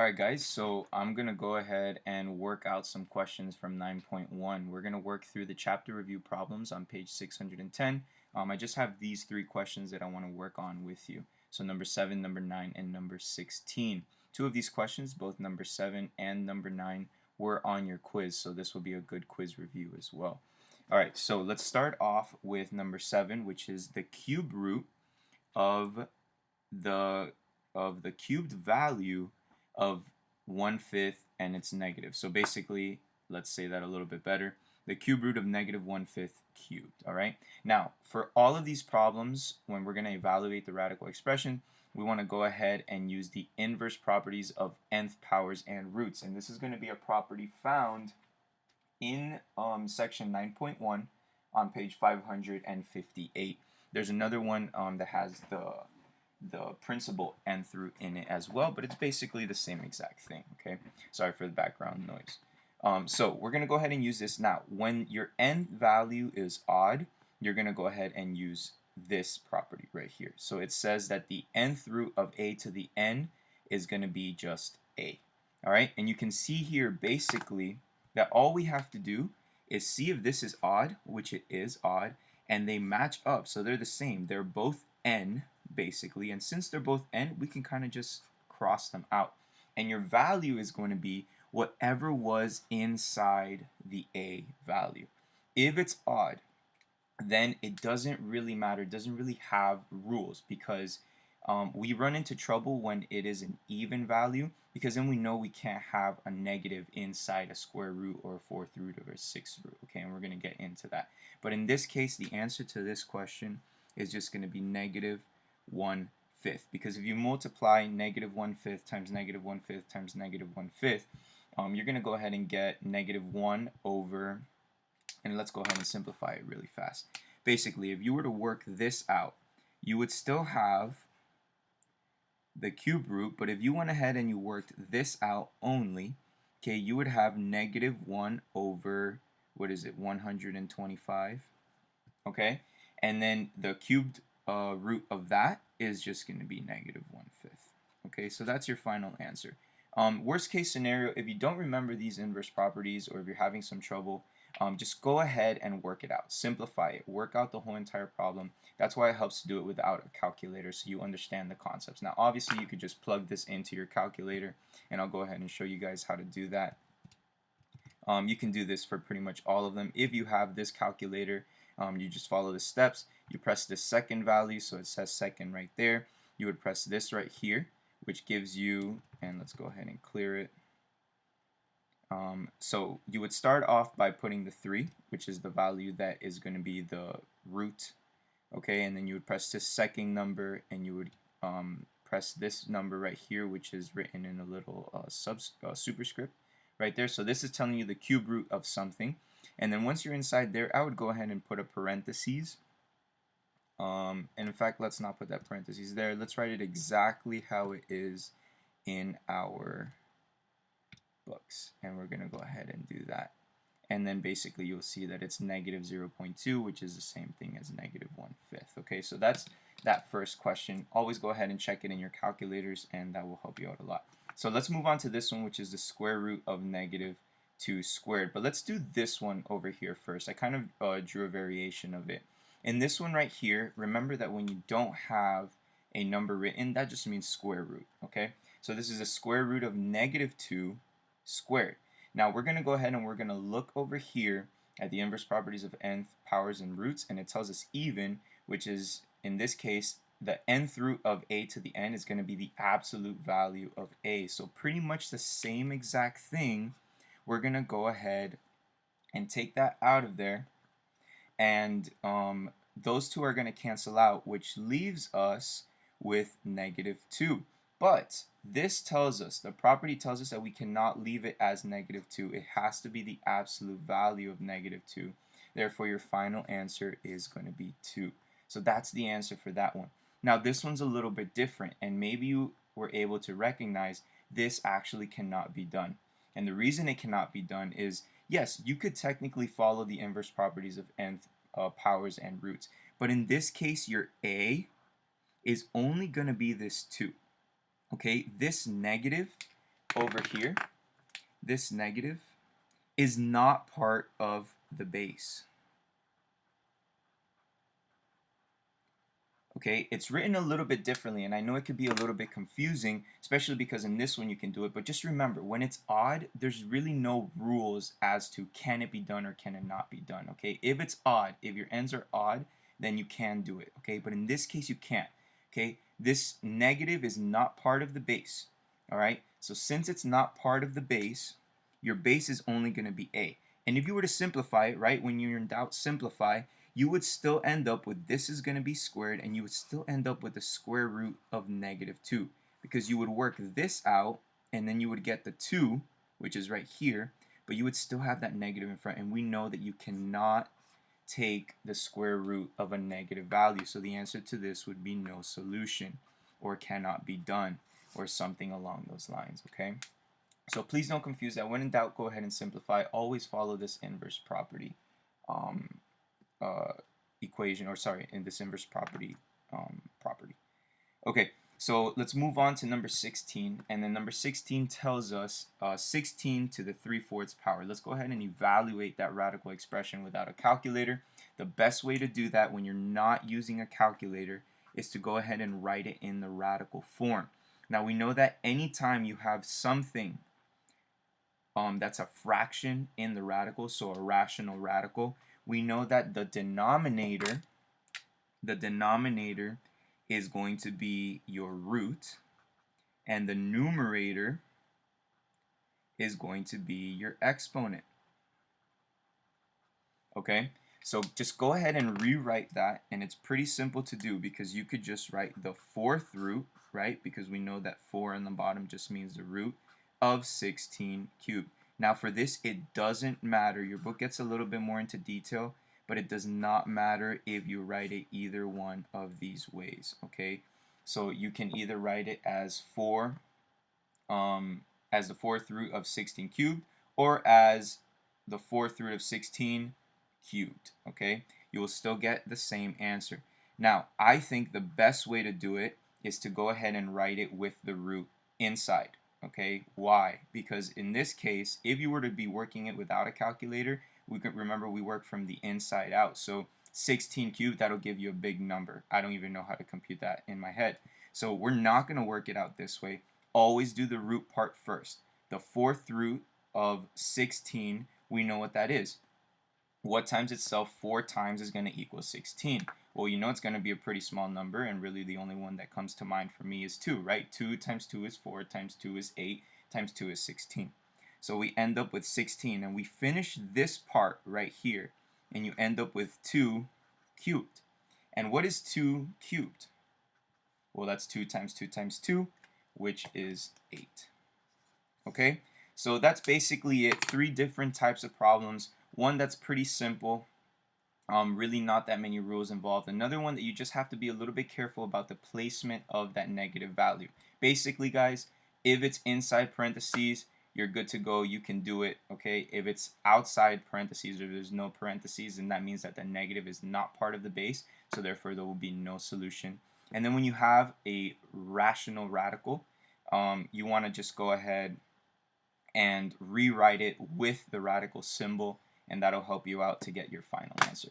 Alright guys, so I'm going to go ahead and work out some questions from 9.1. We're going to work through the chapter review problems on page 610. I just have these three questions that I want to work on with you. So number 7, number 9, and number 16. Two of these questions, both number 7 and number 9, were on your quiz, so this will be a good quiz review as well. Alright, so let's start off with number 7, which is the cube root of the cubed value of 1/5 and it's negative. So basically, let's say that a little bit better. The cube root of negative 1/5 cubed. All right. Now, for all of these problems, when we're going to evaluate the radical expression, we want to go ahead and use the inverse properties of nth powers and roots. And this is going to be a property found in section 9.1 on page 558. There's another one that has the principal nth root in it as well, but it's basically the same exact thing. Okay, sorry for the background noise. So we're gonna go ahead and use this now. When your n value is odd, you're gonna go ahead and use this property right here. So it says that the nth root of a to the n is gonna be just a. All right, and you can see here basically that all we have to do is see if this is odd, which it is odd, and they match up, so they're the same. They're both n basically, and since they're both n, we can kind of just cross them out, and your value is going to be whatever was inside the a value. If it's odd, then it doesn't really matter, it doesn't really have rules, because we run into trouble when it is an even value, because then we know we can't have a negative inside a square root or a fourth root or a sixth root. Okay, and we're going to get into that. But in this case, the answer to this question is just going to be negative 1/5, because if you multiply negative 1/5 times negative 1/5 times negative 1/5, you're going to go ahead and get negative 1 over, and let's go ahead and simplify it really fast. Basically, if you were to work this out, you would still have the cube root, but if you went ahead and you worked this out only, okay, you would have negative 1 over, what is it, 125, okay? And then the cubed root of that is just going to be negative 1/5. Okay, so that's your final answer. Worst case scenario, if you don't remember these inverse properties, or if you're having some trouble, just go ahead and work it out. Simplify it. Work out the whole entire problem. That's why it helps to do it without a calculator, so you understand the concepts. Now, obviously, you could just plug this into your calculator, and I'll go ahead and show you guys how to do that. You can do this for pretty much all of them. If you have this calculator, you just follow the steps. You press the second value, so it says second right there. You would press this right here, which gives you, and let's go ahead and clear it. So you would start off by putting the 3, which is the value that is going to be the root. Okay, and then you would press this second number, and you would press this number right here, which is written in a little superscript right there. So this is telling you the cube root of something. And then once you're inside there, I would go ahead and put a parentheses. And in fact, let's not put that parentheses there. Let's write it exactly how it is in our books. And we're going to go ahead and do that. And then basically you'll see that it's negative 0.2, which is the same thing as negative 1/5. Okay, so that's that first question. Always go ahead and check it in your calculators, and that will help you out a lot. So let's move on to this one, which is the square root of negative 2 squared. But let's do this one over here first. I kind of drew a variation of it. In this one right here, remember that when you don't have a number written, that just means square root. Okay, so this is a square root of negative 2 squared. Now we're going to go ahead and we're going to look over here at the inverse properties of nth powers and roots, and it tells us even, which is in this case the nth root of a to the n is going to be the absolute value of a. So pretty much the same exact thing. We're going to go ahead and take that out of there, and those two are going to cancel out, which leaves us with negative 2. But this tells us, the property tells us that we cannot leave it as negative 2. It has to be the absolute value of negative 2. Therefore, your final answer is going to be 2. So that's the answer for that one. Now, this one's a little bit different, and maybe you were able to recognize this actually cannot be done. And the reason it cannot be done is, yes, you could technically follow the inverse properties of nth powers and roots. But in this case, your a is only going to be this 2. Okay, this negative over here, this negative, is not part of the base. Okay, it's written a little bit differently, and I know it could be a little bit confusing, especially because in this one you can do it, but just remember, when it's odd, there's really no rules as to can it be done or can it not be done, okay? If it's odd, if your ends are odd, then you can do it, okay? But in this case, you can't, okay? This negative is not part of the base, all right? So since it's not part of the base, your base is only going to be a. And if you were to simplify it, right, when you're in doubt, simplify, you would still end up with this is going to be squared, and you would still end up with the square root of -2, because you would work this out and then you would get the 2, which is right here, but you would still have that negative in front, and we know that you cannot take the square root of a negative value, so the answer to this would be no solution, or cannot be done, or something along those lines, okay? So please don't confuse that. When in doubt, go ahead and simplify. Always follow this inverse property equation, or sorry, in this inverse property property. Okay, so let's move on to number 16, and then number 16 tells us 16 to the 3/4 power. Let's go ahead and evaluate that radical expression without a calculator. The best way to do that when you're not using a calculator is to go ahead and write it in the radical form. Now we know that anytime you have something that's a fraction in the radical, so a rational radical, we know that the denominator is going to be your root, and the numerator is going to be your exponent. Okay, so just go ahead and rewrite that, and it's pretty simple to do because you could just write the 4th root, right? Because we know that 4 on the bottom just means the root of 16 cubed. Now for this, it doesn't matter. Your book gets a little bit more into detail, but it does not matter if you write it either one of these ways, okay? So you can either write it as 4, as the 4th root of 16 cubed, or as the 4th root of 16 cubed, okay? You will still get the same answer. Now, I think the best way to do it is to go ahead and write it with the root inside, okay? Why? Because in this case, if you were to be working it without a calculator, we could remember we work from the inside out. So 16 cubed, that'll give you a big number. I don't even know how to compute that in my head. So we're not going to work it out this way. Always do the root part first. The 4th root of 16, we know what that is. What times itself 4 times is going to equal 16? Well, you know it's going to be a pretty small number, and really the only one that comes to mind for me is 2, right? 2 times 2 is 4, times 2 is 8, times 2 is 16. So we end up with 16, and we finish this part right here, and you end up with 2 cubed. And what is 2 cubed? Well, that's 2 times 2 times 2, which is 8. Okay, so that's basically it. 3 different types of problems. One that's pretty simple, really not that many rules involved. Another one that you just have to be a little bit careful about the placement of that negative value. Basically, guys, if it's inside parentheses, you're good to go. You can do it, okay? If it's outside parentheses or there's no parentheses, then that means that the negative is not part of the base, so therefore there will be no solution. And then when you have a rational radical, you want to just go ahead and rewrite it with the radical symbol, and that'll help you out to get your final answer.